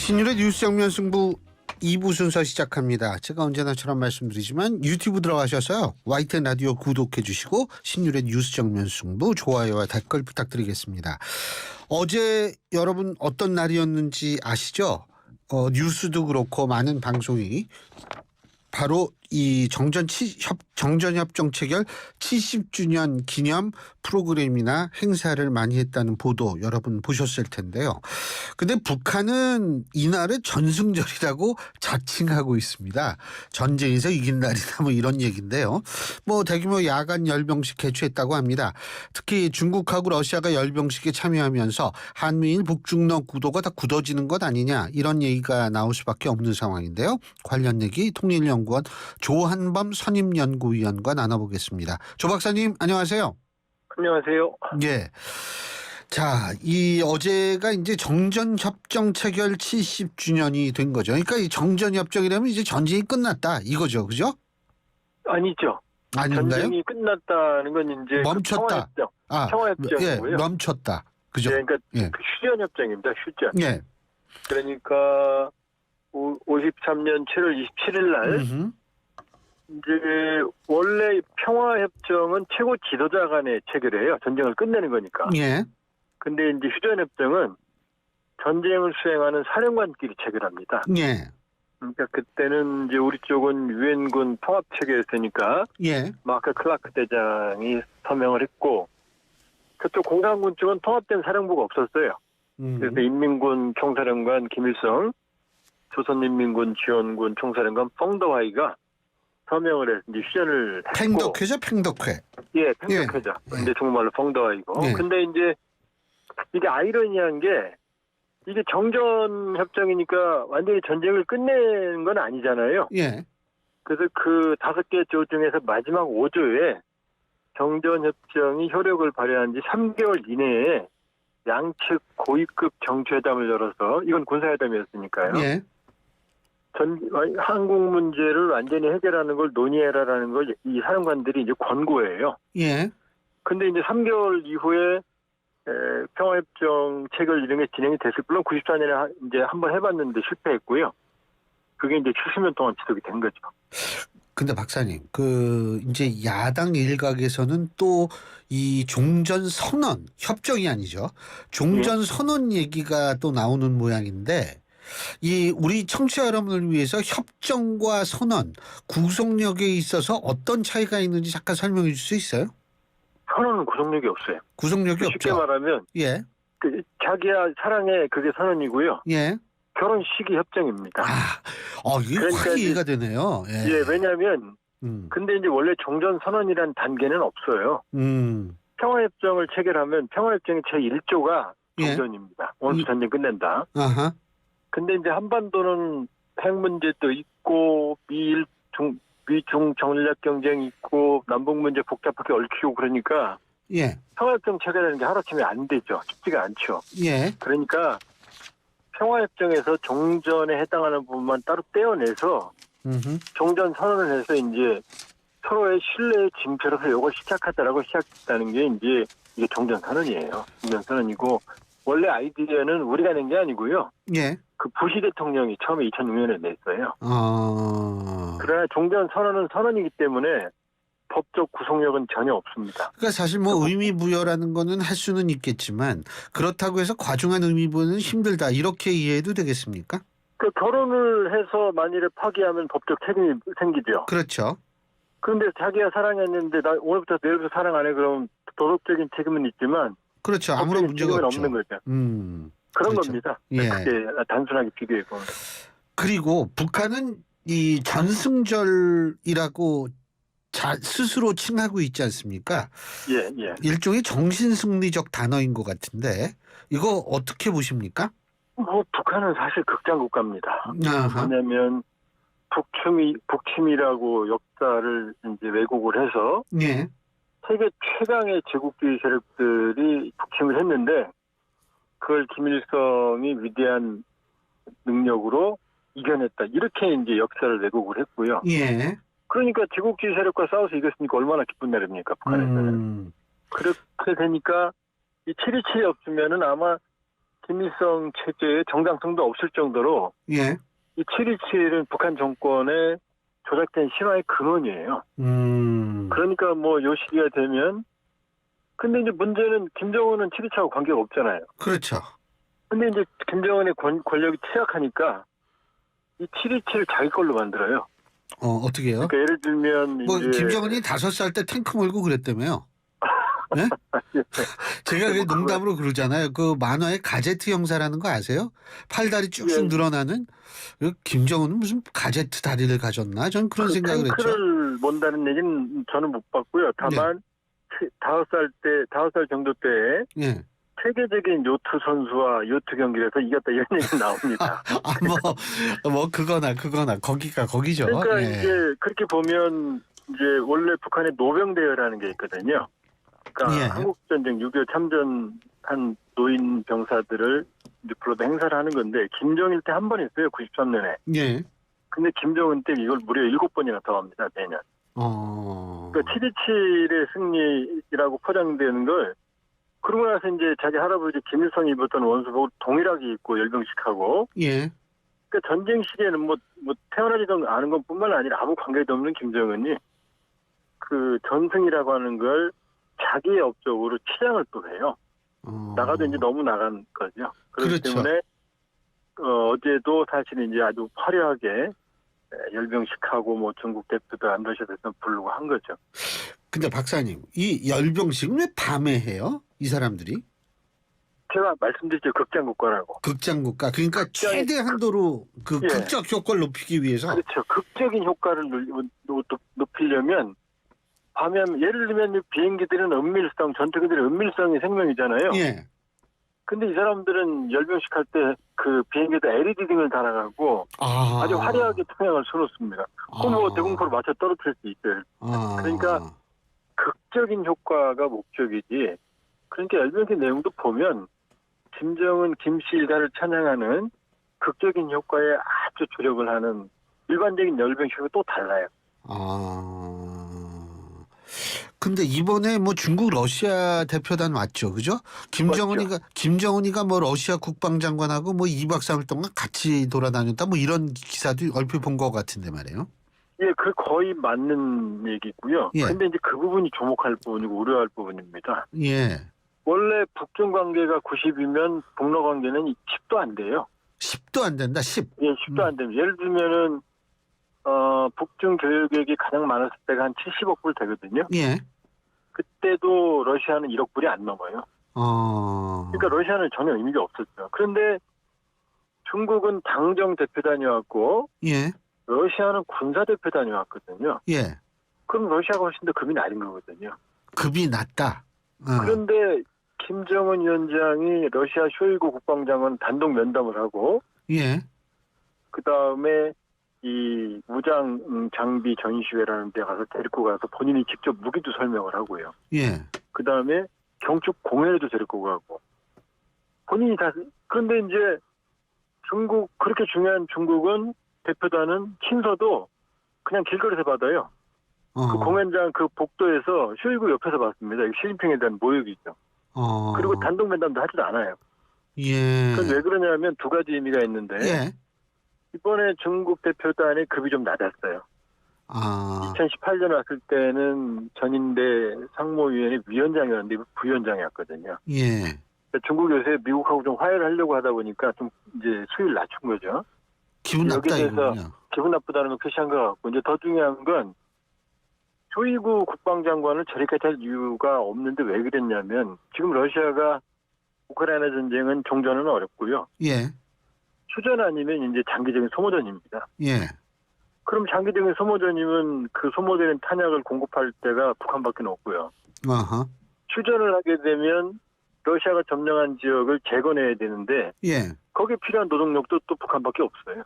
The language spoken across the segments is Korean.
신율의 뉴스 정면 승부 2부 순서 시작합니다. 제가 언제나처럼 말씀드리지만 유튜브 들어가셔서요. YTN 라디오 구독해 주시고 신율의 뉴스 정면 승부 좋아요와 댓글 부탁드리겠습니다. 어제 여러분 어떤 날이었는지 아시죠? 뉴스도 그렇고 많은 방송이 바로 이 정전협정 체결 70주년 기념 프로그램이나 행사를 많이 했다는 보도 여러분 보셨을 텐데요. 근데 북한은 이날을 전승절이라고 자칭하고 있습니다. 전쟁에서 이긴 날이다 뭐 이런 얘기인데요. 뭐 대규모 야간 열병식 개최했다고 합니다. 특히 중국하고 러시아가 열병식에 참여하면서 한미일 북중러 구도가 다 굳어지는 것 아니냐 이런 얘기가 나올 수밖에 없는 상황인데요. 관련 얘기 통일연구원 조한범 선임연구위원과 나눠보겠습니다. 조 박사님 안녕하세요. 안녕하세요. 예. 자, 이 어제가 이제 정전협정 체결 70주년이 된 거죠. 그러니까 이 정전협정이라면 이제 전쟁이 끝났다 이거죠, 그죠? 아니죠. 아닌가요? 전쟁이 끝났다는 건 이제 멈췄다. 그 평화협정이고요. 예, 멈췄다. 그죠? 네, 그러니까 예. 그 휴전협정입니다. 휴전. 예. 그러니까 53년 7월 27일 날 이제 원래 평화협정은 최고 지도자 간에 체결해요. 전쟁을 끝내는 거니까. 예. 근데 이제 휴전협정은 전쟁을 수행하는 사령관끼리 체결합니다. 예. 그러니까 그때는 이제 우리 쪽은 유엔군 통합 체계였으니까 예. 마크 클라크 대장이 서명을 했고 그쪽 공산군 쪽은 통합된 사령부가 없었어요. 그래서 인민군 총사령관 김일성, 조선인민군 지원군 총사령관 펑더화이가 서명을 해서 이제 휴전을 했고. 팽덕회죠, 팽덕회. 예, 팽덕회죠. 예. 근데 정말로 펑더화이고. 예. 근데 이제 이게 아이러니한 게 이게 정전 협정이니까 완전히 전쟁을 끝내는 건 아니잖아요. 예. 그래서 그 5개 조 중에서 마지막 5조에 정전 협정이 효력을 발휘한 지 3개월 이내에 양측 고위급 정치회담을 열어서 이건 군사회담이었으니까요. 예. 한국 문제를 완전히 해결하는 걸 논의해라라는 걸 이 사령관들이 이제 권고해요. 예. 근데 이제 3개월 이후에 평화협정 체결 이런 게 진행이 됐을 물론 94년에 이제 한번 해봤는데 실패했고요. 그게 이제 70년 동안 지속이 된 거죠. 근데 박사님, 이제 야당 일각에서는 또 이 종전 선언, 협정이 아니죠. 종전 선언 얘기가 또 나오는 모양인데, 이 우리 청취자 여러분을 위해서 협정과 선언, 구속력에 있어서 어떤 차이가 있는지 잠깐 설명해 줄 수 있어요? 선언은 구속력이 없어요. 구속력이 쉽게 없죠. 말하면 예. 자기야 사랑해 그게 선언이고요. 예. 결혼 시기 협정입니다. 이게 그러니까 확 이해가 되네요. 예. 예, 왜냐하면 근데 이제 원래 종전 선언이란 단계는 없어요. 평화협정을 체결하면 평화협정의 제1조가 종전입니다. 원수 전쟁 끝낸다. 아하. 근데 이제 한반도는 핵 문제도 있고 미중 정략 경쟁이 있고 남북 문제 복잡하게 얽히고 그러니까 예. 평화협정 체결하는 게 하루아침에 안 되죠. 쉽지가 않죠. 예. 그러니까 평화협정에서 종전에 해당하는 부분만 따로 떼어내서 종전 선언을 해서 이제 서로의 신뢰의 징표로서 이걸 시작하다라고 시작했다는 게 이제 이게 종전 선언이에요. 종전 선언이고 원래 아이디어는 우리가 낸 게 아니고요. 예. 그 부시 대통령이 처음에 2006년에 냈어요. 그러나 종전 선언은 선언이기 때문에 법적 구속력은 전혀 없습니다. 그러니까 사실 뭐 의미 부여라는 거는 할 수는 있겠지만 그렇다고 해서 과중한 의미 부여는 힘들다 이렇게 이해해도 되겠습니까? 그 결혼을 해서 만일에 파기하면 법적 책임이 생기죠. 그렇죠. 그런데 자기가 사랑했는데 나 오늘부터 내일부터 사랑 안 해 그러면 도덕적인 책임은 있지만 그렇죠. 아무런 문제가 없죠. 없는 거죠. 그런 그렇죠. 겁니다. 예. 그게 단순하게 비교해 보면. 그리고 북한은 이 전승절이라고 스스로 칭하고 있지 않습니까? 예, 예. 일종의 정신승리적 단어인 것 같은데 이거 어떻게 보십니까? 북한은 사실 극장국가입니다. 아하. 왜냐하면 북침이라고 역사를 이제 왜곡을 해서 예. 세계 최강의 제국주의 세력들이 북침을 했는데 그걸 김일성이 위대한 능력으로 이겨냈다. 이렇게 이제 역사를 왜곡을 했고요. 예. 그러니까 제국주의 세력과 싸워서 이겼으니까 얼마나 기쁜 날입니까, 북한에서는. 그렇게 되니까 이 7.27이 없으면은 아마 김일성 체제의 정당성도 없을 정도로 예. 이 7.27은 북한 정권의 조작된 신화의 근원이에요. 그러니까 뭐 요 시기가 되면 근데 이제 문제는 김정은은 7.27하고 관계가 없잖아요. 그렇죠. 근데 이제 김정은의 권력이 취약하니까 이 7.27을 자기 걸로 만들어요. 어떻게요? 그러니까 예를 들면 뭐 이제 김정은이 5살 때 탱크 몰고 그랬다며요. 네? 제가 왜 농담으로 그러잖아요. 그 만화의 가제트 형사라는 거 아세요? 팔다리 쭉쭉 예. 늘어나는 김정은은 무슨 가제트 다리를 가졌나? 전 그런 생각을 했죠. 탱크를 몬다는 얘기는 저는 못 봤고요. 다만 5살 정도 때에 예. 세계적인 요트 선수와 요트 경기에서 이겼다 이런 얘기 나옵니다. 뭐 그거나 거기죠. 그러니까 예. 이제 그렇게 보면 이제 원래 북한의 노병대회라는 게 있거든요. 그러니까 예. 한국전쟁 6.25 참전한 노인 병사들을 이제 불러다 행사를 하는 건데 김정일 때 한 번 했어요. 93년에. 예. 근데 김정은 때 이걸 무려 7번이나 더 합니다. 매년. 그러니까 7.27의 승리라고 포장되는 걸 그러고 나서 이제 자기 할아버지 김일성이 입었던 원수복을 동일하게 입고 열병식하고 예. 그러니까 전쟁 시기에는 뭐 태어나지도 않은 것뿐만 아니라 아무 관계도 없는 김정은이 그 전승이라고 하는 걸 자기의 업적으로 치장을 또 해요. 나가도 이제 너무 나간 거죠. 그렇기 그렇죠. 때문에 어제도 사실 이제 아주 화려하게 열병식하고 뭐 중국 대표도 러시아 대표 부르고 한 거죠. 근데 박사님, 이 열병식은 왜 밤에 해요? 이 사람들이? 제가 말씀드렸죠. 극장국가라고. 극장국가. 그러니까 최대 한도로 그 예. 극적 효과를 높이기 위해서. 그렇죠. 극적인 효과를 높이려면 밤에 하면 예를 들면 이 비행기들은 은밀성, 전투기들은 은밀성이 생명이잖아요. 예. 근데 이 사람들은 열병식 할 때 그 비행기에다 LED 등을 달아가고 아주 화려하게 통행을 써놓습니다. 그럼 뭐 대공포를 맞춰 떨어뜨릴 수 있어요. 그러니까 극적인 효과가 목적이지. 그러니까 열병식 내용도 보면 김정은, 김씨 일가를 찬양하는 극적인 효과에 아주 조력을 하는 일반적인 열병식과 또 달라요. 근데 이번에 뭐 중국 러시아 대표단 왔죠, 그죠? 김정은이가 뭐 러시아 국방장관하고 뭐 2박 3일 동안 같이 돌아다녔다, 뭐 이런 기사도 얼핏 본 것 같은데 말이에요. 예, 그 거의 맞는 얘기고요. 예. 근데 이제 그 부분이 주목할 부분이고 우려할 부분입니다. 예. 원래 북중 관계가 90이면 북러 관계는 10도 안 돼요. 10도 안 된다, 10. 예, 10도 안 됩니다. 예를 들면은 북중 교역액이 가장 많았을 때가 한 70억 불 되거든요. 예. 그때도 러시아는 1억 불이 안 넘어요. 그러니까 러시아는 전혀 의미가 없었죠. 그런데 중국은 당정 대표단이 왔고 예. 러시아는 군사 대표단이 왔거든요. 예. 그럼 러시아가 훨씬 더 급이 낮은 거거든요. 급이 낮다. 그런데 김정은 위원장이 러시아 쇼이구 국방장관 단독 면담을 하고 예. 그다음에 이 무장 장비 전시회라는 데 가서 데리고 가서 본인이 직접 무기도 설명을 하고요. 예. 그다음에 경축 공연에도 데리고 가고 본인이 다 그런데 이제 중국 그렇게 중요한 중국은 대표단은 친서도 그냥 길거리에서 받아요. 그 공연장 그 복도에서 쇼이구 옆에서 받습니다. 시진핑에 대한 모욕이죠. 그리고 단독 면담도 하지도 않아요. 예. 그건 왜 그러냐면 두 가지 의미가 있는데 예. 이번에 중국 대표단의 급이 좀 낮았어요. 2018년 왔을 때는 전인대 상무위원회 위원장이었는데 부위원장이었거든요. 예. 그러니까 중국 요새 미국하고 좀 화해를 하려고 하다 보니까 좀 이제 수위를 낮춘 거죠. 기분 나쁘다 이거군요. 기분 나쁘다는 걸 표시한 것 같고 이제 더 중요한 건 쇼이구 국방장관을 저리까지 할 이유가 없는데 왜 그랬냐면 지금 러시아가 우크라이나 전쟁은 종전은 어렵고요. 예. 휴전 아니면 이제 장기적인 소모전입니다. 예. 그럼 장기적인 소모전이면 그 소모되는 탄약을 공급할 때가 북한밖에 없고요. 휴전을 하게 되면 러시아가 점령한 지역을 재건해야 되는데 예. 거기에 필요한 노동력도 또 북한밖에 없어요.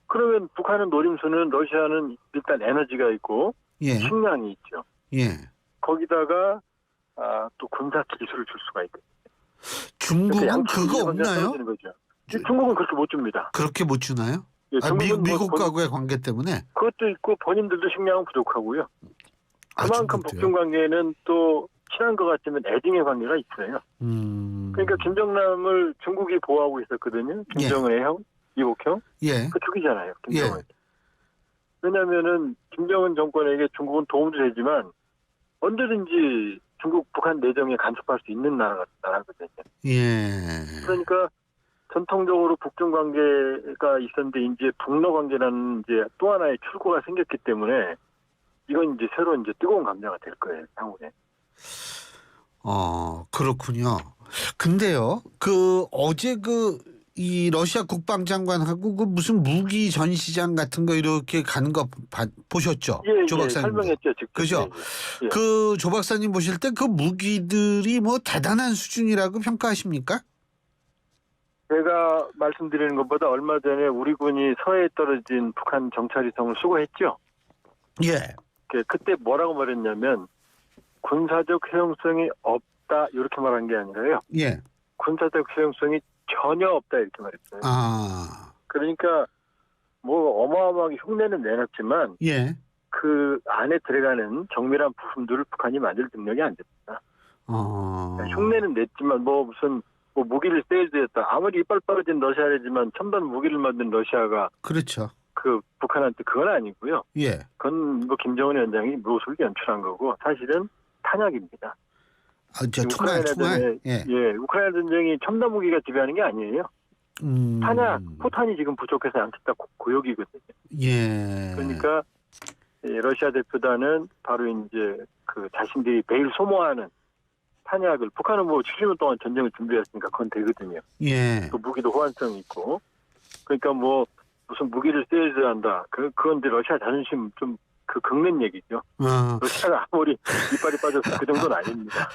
그러면 북한은 노림수는 러시아는 일단 에너지가 있고 예. 식량이 있죠. 예. 거기다가 또 군사 기술을 줄 수가 있거든요. 중국은 그거 없나요? 중국은 그렇게 못 줍니다. 그렇게 못 주나요? 예, 미국과의 관계 때문에? 그것도 있고 본인들도 식량은 부족하고요. 그만큼 북중 관계는 또 친한 것 같으면 애증의 관계가 있어요. 그러니까 김정남을 중국이 보호하고 있었거든요. 김정은의 형, 이복형. 예. 그 죽이잖아요. 김정은. 예. 왜냐하면은 김정은 정권에게 중국은 도움도 되지만 언제든지 중국 북한 내정에 간섭할 수 있는 나라거든요. 예. 그러니까 전통적으로 북중 관계가 있었는데 이제 북러 관계라는 이제 또 하나의 출구가 생겼기 때문에 이건 이제 새로 이제 뜨거운 감자가 될 거예요, 향후에. 그렇군요. 근데요, 어제 이 러시아 국방장관하고 무슨 무기 전시장 같은 거 이렇게 가는 거 보셨죠? 조 박사님. 설명했죠, 직접. 그죠? 예. 조 박사님 보실 때 그 무기들이 뭐 대단한 수준이라고 평가하십니까? 제가 말씀드리는 것보다 얼마 전에 우리 군이 서해에 떨어진 북한 정찰위성을 수거했죠. 예. 그때 뭐라고 말했냐면 군사적 효용성이 없다 이렇게 말한 게 아니라요. 예. 군사적 효용성이 전혀 없다 이렇게 말했어요. 그러니까 뭐 어마어마하게 흉내는 내놨지만 예. 그 안에 들어가는 정밀한 부품들을 북한이 만들 능력이 안 됩니다. 흉내는 냈지만 무슨 무기를 세일즈했다. 아무리 이빨 빠진 러시아이지만 첨단 무기를 만든 러시아가 그렇죠. 그 북한한테 그건 아니고요. 예. 그건 김정은 위원장이 무엇을 연출한 거고 사실은 탄약입니다. 총알. 예. 우크라이나 전쟁이 첨단 무기가 지배하는 게 아니에요. 탄약, 포탄이 지금 부족해서 안겠다 고역이거든요. 예. 그러니까 러시아 대표단은 바로 이제 그 자신들이 매일 소모하는 탄약을 북한은 70년 동안 전쟁을 준비했으니까 그건 되거든요. 예. 그 무기도 호환성이 있고 그러니까 무슨 무기를 세일즈한다. 그건 이제 러시아 자존심 좀 긁는 얘기죠. 러시아가 아무리 이빨이 빠져서 그 정도는 아닙니다.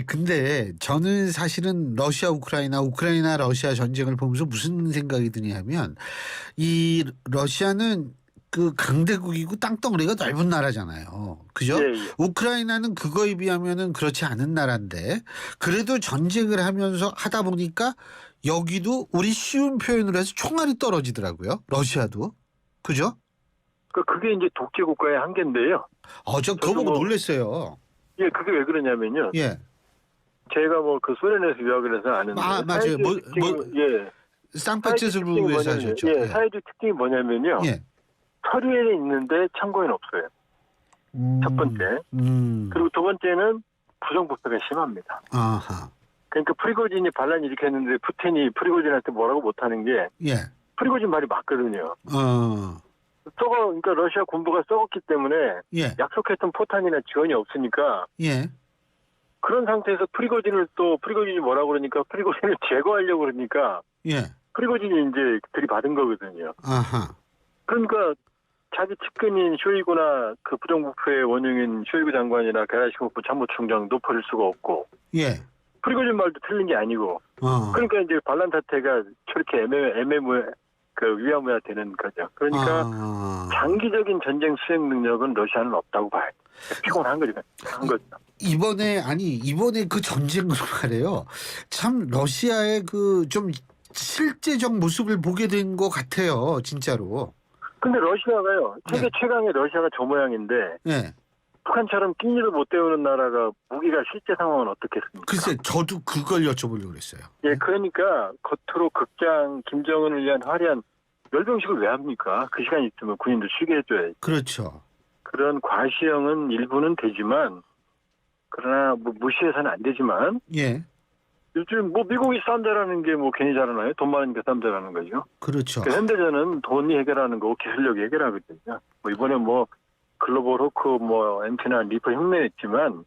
근데 저는 사실은 우크라이나 러시아 전쟁을 보면서 무슨 생각이 드냐면 이 러시아는 그 강대국이고 땅덩어리가 넓은 나라잖아요. 그죠? 예. 우크라이나는 그거에 비하면은 그렇지 않은 나라인데 그래도 전쟁을 하다 보니까 여기도 우리 쉬운 표현으로 해서 총알이 떨어지더라고요. 러시아도. 그죠? 그게 이제 독재 국가의 한계인데요. 저 그거 보고 놀랐어요. 예, 그게 왜 그러냐면요. 예. 제가 그 소련에서 유학을 해서 아는데. 맞아요. 상페테르부르크에서 하셨죠. 예, 사회주의 특징이 뭐냐면요. 예. 서류에는 있는데 참고에는 없어요. 첫 번째. 그리고 두 번째는 부정부패가 심합니다. 아하. 그러니까 프리고진이 반란 일으켰는데 푸틴이 프리고진한테 뭐라고 못하는 게 예. 프리고진 말이 맞거든요. 그러니까 러시아 군부가 썩었기 때문에 예. 약속했던 포탄이나 지원이 없으니까 예. 그런 상태에서 프리고진이 뭐라고 그러니까 프리고진을 제거하려고 그러니까 예. 프리고진이 이제 들이받은 거거든요. 아하. 그러니까 자기 측근인 쇼이구나 그 부정부패의 원흉인 쇼이구 장관이나 게라시모프 참모총장도 버릴 수가 없고 예. 프리고진 말도 틀린 게 아니고 그러니까 이제 반란 사태가 저렇게 위야무야 되는 거죠. 그러니까 장기적인 전쟁 수행 능력은 러시아는 없다고 봐요. 피곤한 거죠. 이번에 그 전쟁으로 말해요. 참 러시아의 좀 실제적 모습을 보게 된 것 같아요. 진짜로. 근데 러시아가요. 세계 최강의 러시아가 저 모양인데 예. 북한처럼 끼니를 못 때우는 나라가 무기가 실제 상황은 어떻겠습니까? 글쎄 저도 그걸 여쭤보려고 그랬어요. 예, 그러니까 겉으로 극장 김정은을 위한 화려한 열병식을 왜 합니까? 그 시간 있으면 군인들 쉬게 해줘야지. 그렇죠. 그런 과시형은 일부는 되지만 그러나 무시해서는 안 되지만 예. 요즘 미국이 싸움 잘하는 게 괜히 잘하나요? 돈 많으니까 싸움 잘하는 거죠. 그렇죠. 현대전은 돈이 해결하는 거고 기술력이 해결하거든요. 이번에 글로벌 호크 엔티나 리퍼 흉내냈지만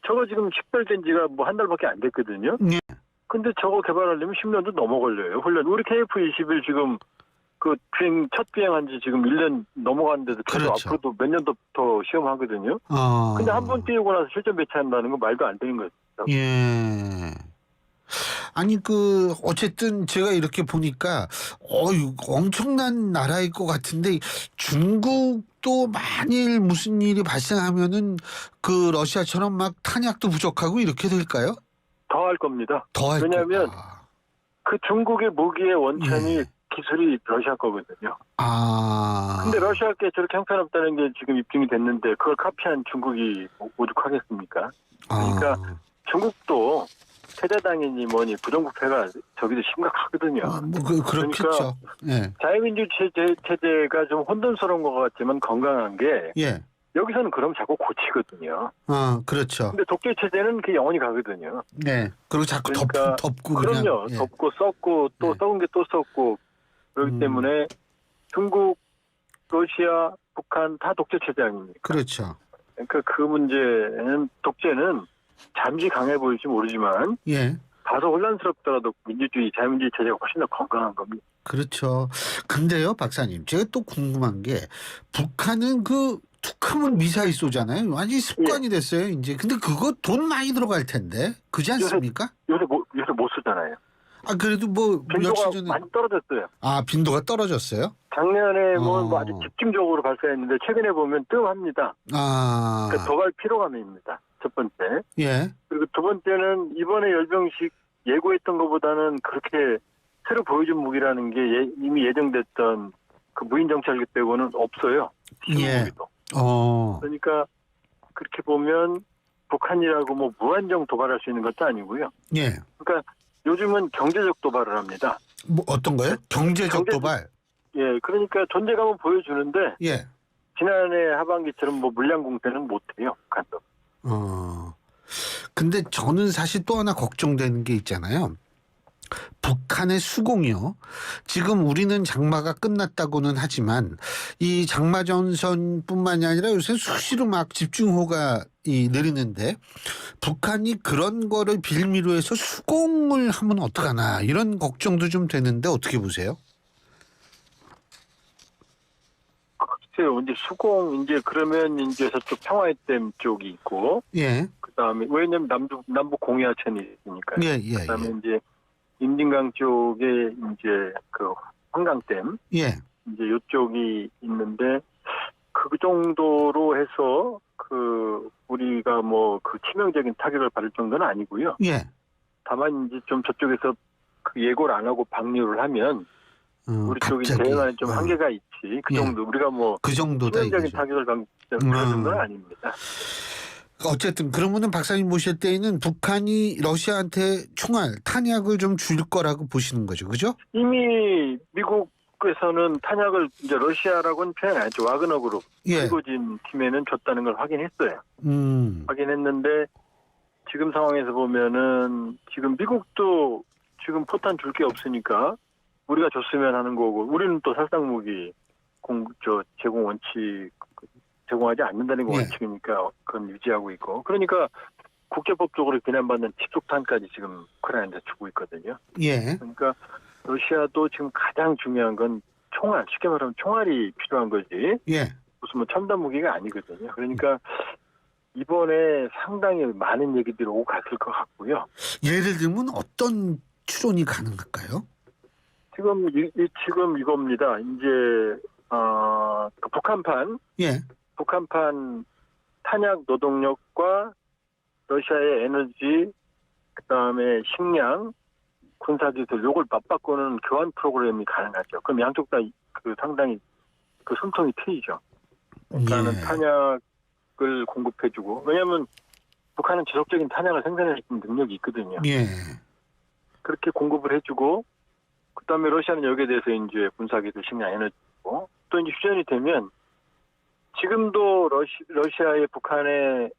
저거 지금 식별된 지가 한 달밖에 안 됐거든요. 예. 근데 저거 개발하려면 10년도 넘어 걸려요. 훈련. 우리 KF-21 지금 첫 비행한 지 지금 1년 넘어갔는데도 계속 그렇죠. 앞으로도 몇 년 더 시험하거든요. 근데 한 번 띄우고 나서 실전 배치한다는 건 말도 안 되는 거죠. 예. 아니 어쨌든 제가 이렇게 보니까 엄청난 나라일 것 같은데 중국도 만일 무슨 일이 발생하면은 러시아처럼 막 탄약도 부족하고 이렇게 될까요? 더 할 겁니다. 더 할 왜냐하면 그 중국의 무기의 원천이 기술이 러시아 거거든요. 근데 러시아께 저렇게 형편없다는 게 지금 입증이 됐는데 그걸 카피한 중국이 오죽하겠습니까? 그러니까 중국도 패자당이니 뭐니 부정부패가 저기도 심각하거든요. 그렇겠죠. 그러니까 예. 자유민주 체제가 좀 혼돈스러운 것 같지만 건강한 게 예. 여기서는 그럼 자꾸 고치거든요. 그렇죠. 근데 독재 체제는 그 영원히 가거든요. 네. 그리고 자꾸 그러니까 덮고 그럼요. 그냥. 덮고 썩고 또 예. 썩은 게 또 썩고 그렇기 때문에 중국, 러시아, 북한 다 독재 체제 아닙니까? 그렇죠. 그러니까 그 문제는 독재는 잠시 강해 보일지 모르지만 예. 다소 혼란스럽더라도 민주주의, 자유민주주의 체제가 훨씬 더 건강한 겁니다. 그렇죠. 근데요, 박사님, 제가 또 궁금한 게 북한은 그 툭하면 미사일 쏘잖아요. 완전히 습관이 됐어요, 이제. 근데 그거 돈 많이 들어갈 텐데, 그지 않습니까? 요새 못 쓰잖아요. 그래도 뭐 며칠 빈도가 전에 많이 떨어졌어요. 빈도가 떨어졌어요? 작년에 뭐 아주 집중적으로 발사했는데 최근에 보면 뜸합니다. 그러니까 더 갈 필요감입니다. 첫 번째. 예. 그리고 두 번째는 이번에 열병식 예고했던 것보다는 그렇게 새로 보여준 무기라는 게 이미 예정됐던 그 무인 정찰기 빼고는 없어요. 예. 무기도. 그러니까 그렇게 보면 북한이라고 뭐 무한정 도발할 수 있는 것도 아니고요. 예. 그러니까 요즘은 경제적 도발을 합니다. 뭐 어떤 거요? 경제적 도발. 예, 그러니까 존재감은 보여주는데 예. 지난해 하반기처럼 뭐 물량 공세는 못해요. 북한도. 근데 저는 사실 또 하나 걱정되는 게 있잖아요. 북한의 수공이요. 지금 우리는 장마가 끝났다고는 하지만 이 장마 전선뿐만이 아니라 요새 수시로 막 집중호우가 내리는데 북한이 그런 거를 빌미로 해서 수공을 하면 어떡하나 이런 걱정도 좀 되는데 어떻게 보세요? 글쎄요, 이제 수공 이제 그러면 이제 저쪽 평화해댐 쪽이 있고, 예. 그다음에 왜냐면 남북 공유하천이 있으니까. 예. 그다음에 이제 임진강 쪽에 이제 그 한강댐, 예. 이제 이쪽이 있는데 그 정도로 해서 그 우리가 뭐 그 치명적인 타격을 받을 정도는 아니고요. 예. 다만 이제 좀 저쪽에서 그 예고를 안 하고 방류를 하면 우리 쪽이 대응하는 좀 한계가 있지. 그 정도 우리가 뭐 그 정도다 치명적인 이거죠. 타격을 받는 그런 정도는 아닙니다. 어쨌든 그러면은 박사님 모실 때에는 북한이 러시아한테 총알, 탄약을 좀 줄 거라고 보시는 거죠, 그죠? 이미 미국에서는 탄약을 이제 러시아라고는 표현 안 했죠. 와그너 그룹, 프리고진 팀에는 줬다는 걸 확인했어요. 확인했는데 지금 상황에서 보면은 지금 미국도 지금 포탄 줄 게 없으니까 우리가 줬으면 하는 거고 우리는 또 살상 무기 제공 원칙 제공하지 않는다는 게 원칙이니까 그건 유지하고 있고 그러니까 국제법적으로 비난받는 집속탄까지 지금 우크라이나한테 주고 있거든요. 예. 그러니까 러시아도 지금 가장 중요한 건 총알, 쉽게 말하면 총알이 필요한 거지. 예. 무슨 뭐 첨단 무기가 아니거든요. 그러니까 이번에 상당히 많은 얘기들이 오고 갔을 것 같고요. 예를 들면 어떤 추론이 가능할까요? 지금 이겁니다. 이제 그 북한판 탄약 노동력과 러시아의 에너지, 그다음에 식량, 군사기술 요걸 맞바꾸는 교환 프로그램이 가능하죠. 그럼 양쪽 다 그 상당히 그 숨통이 트이죠. 그러니까는 탄약을 공급해주고 왜냐하면 북한은 지속적인 탄약을 생산할 수 있는 능력이 있거든요. 예. 그렇게 공급을 해주고 그다음에 러시아는 여기에 대해서 이제 군사기술, 식량, 에너지고 또 이제 휴전이 되면 지금도 러시아의 북한의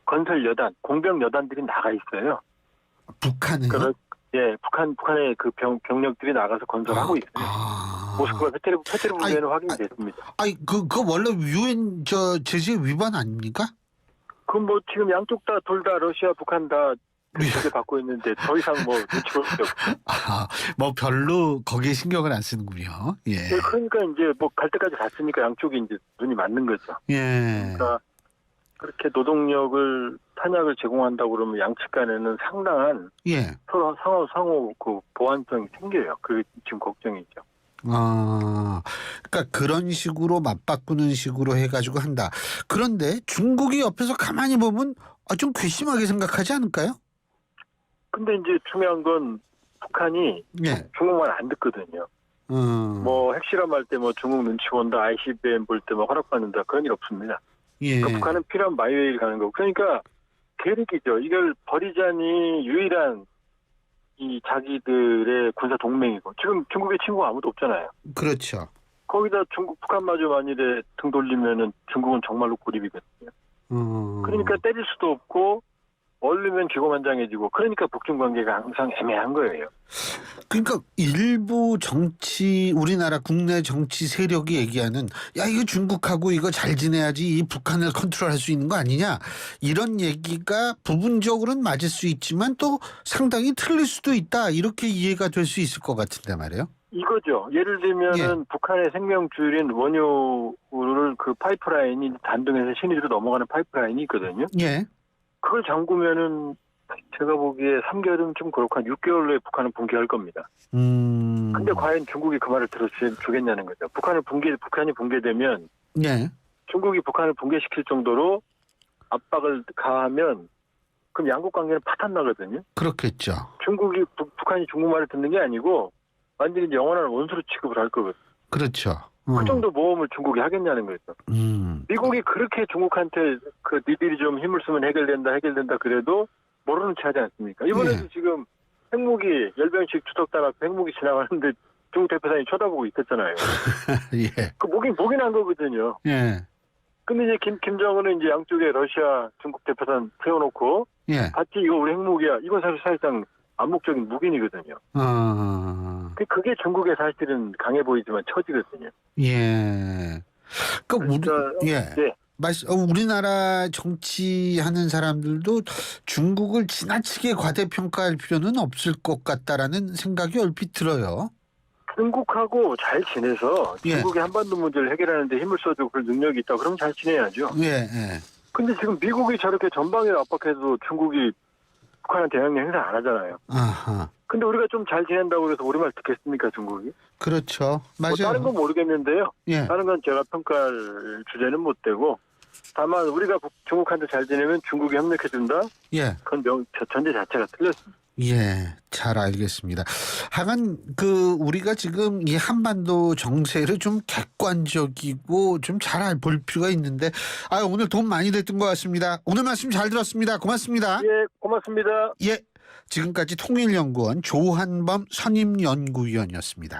건설 여단, 공병 여단들이 나가 있어요. 북한은요? 북한의 그 병력들이 나가서 건설하고 있어요. 모스크바 페테르부르크에는 확인이 됐습니다. 그거 원래 유엔 제재 위반 아닙니까? 그럼 뭐 지금 양쪽 둘 다 러시아, 북한 다 제재 받고 있는데 더 이상 뭐 눈치 볼 게 없죠. 뭐 별로 거기에 신경을 안 쓰는군요. 예. 그러니까 이제 뭐 갈 때까지 갔으니까 양쪽이 이제 눈이 맞는 거죠. 예. 그러니까 그렇게 노동력을 탄약을 제공한다고 그러면 양측 간에는 상당한 서로 상호 그 보완성이 생겨요. 그게 지금 걱정이죠. 그러니까 그런 식으로 맞바꾸는 식으로 해가지고 한다. 그런데 중국이 옆에서 가만히 보면 좀 괘씸하게 생각하지 않을까요? 근데 이제 중요한 건 북한이 예. 중국말 안 듣거든요. 뭐 핵실험할 때 뭐 중국 눈치 본다, ICBM 볼 때 뭐 허락받는다 그런 일 없습니다. 예. 그러니까 북한은 필요한 마이웨이를 가는 거고. 그러니까 계획이죠. 이걸 버리자니 유일한 이 자기들의 군사 동맹이고 지금 중국의 친구가 아무도 없잖아요. 그렇죠. 거기다 북한마저 만일에 등 돌리면은 중국은 정말로 고립이거든요. 그러니까 때릴 수도 없고 얼르면 기고만장해지고 그러니까 북중 관계가 항상 애매한 거예요. 그러니까 일부 정치 우리나라 국내 정치 세력이 얘기하는 야 이거 중국하고 이거 잘 지내야지 이 북한을 컨트롤할 수 있는 거 아니냐 이런 얘기가 부분적으로는 맞을 수 있지만 또 상당히 틀릴 수도 있다 이렇게 이해가 될 수 있을 것 같은데 말이에요. 이거죠. 예를 들면은 북한의 생명줄인 원유를 그 파이프라인이 단둥에서 신의로 넘어가는 파이프라인이 있거든요. 예. 그걸 잠그면은 제가 보기에 3개월은 좀 그렇고 한 6개월 내에 북한은 붕괴할 겁니다. 근데 과연 중국이 그 말을 들어주겠냐는 거죠. 북한이 붕괴되면 예. 중국이 북한을 붕괴시킬 정도로 압박을 가하면 그럼 양국 관계는 파탄 나거든요. 그렇겠죠. 북한이 중국말을 듣는 게 아니고 완전히 영원한 원수로 취급을 할 거거든요. 그렇죠. 그 정도 모험을 중국이 하겠냐는 거죠. 미국이 그렇게 중국한테 니들이 좀 힘을 쓰면 해결된다 그래도 모르는 체 하지 않습니까? 이번에도 지금 핵무기 열병식 주석단 앞에 핵무기 지나가는데 중국 대표단이 쳐다보고 있었잖아요. 예. 그 목이 난 거거든요. 예. 근데 이제 김정은은 이제 양쪽에 러시아, 중국 대표단 세워놓고 봤지 이거 우리 핵무기야. 이건 사실상 암묵적인 무기이거든요. 그게 중국의 사실은 강해 보이지만 처지거든요. 예. 그러니까 우리나라 정치하는 사람들도 중국을 지나치게 과대평가할 필요는 없을 것 같다라는 생각이 얼핏 들어요. 중국하고 잘 지내서 중국이 한반도 문제를 해결하는데 힘을 써주고 그럴 능력이 있다. 그럼 잘 지내야죠. 예. 근데 지금 미국이 저렇게 전방위로 압박해도 중국이 북한한테 영향력 행사 안 하잖아요. 아하. 근데 우리가 좀 잘 지낸다고 해서 우리 말 듣겠습니까, 중국이? 그렇죠. 맞아요. 뭐 다른 건 모르겠는데요. 다른 건 제가 평가할 주제는 못 되고 다만 우리가 중국한테 잘 지내면 중국이 협력해준다? 그건 전제 자체가 틀렸습니다. 예, 잘 알겠습니다. 하여간 우리가 지금 이 한반도 정세를 좀 객관적이고 좀 잘 볼 필요가 있는데 오늘 도움 많이 됐던 것 같습니다. 오늘 말씀 잘 들었습니다. 고맙습니다. 예, 고맙습니다. 예, 지금까지 통일연구원 조한범 선임연구위원이었습니다.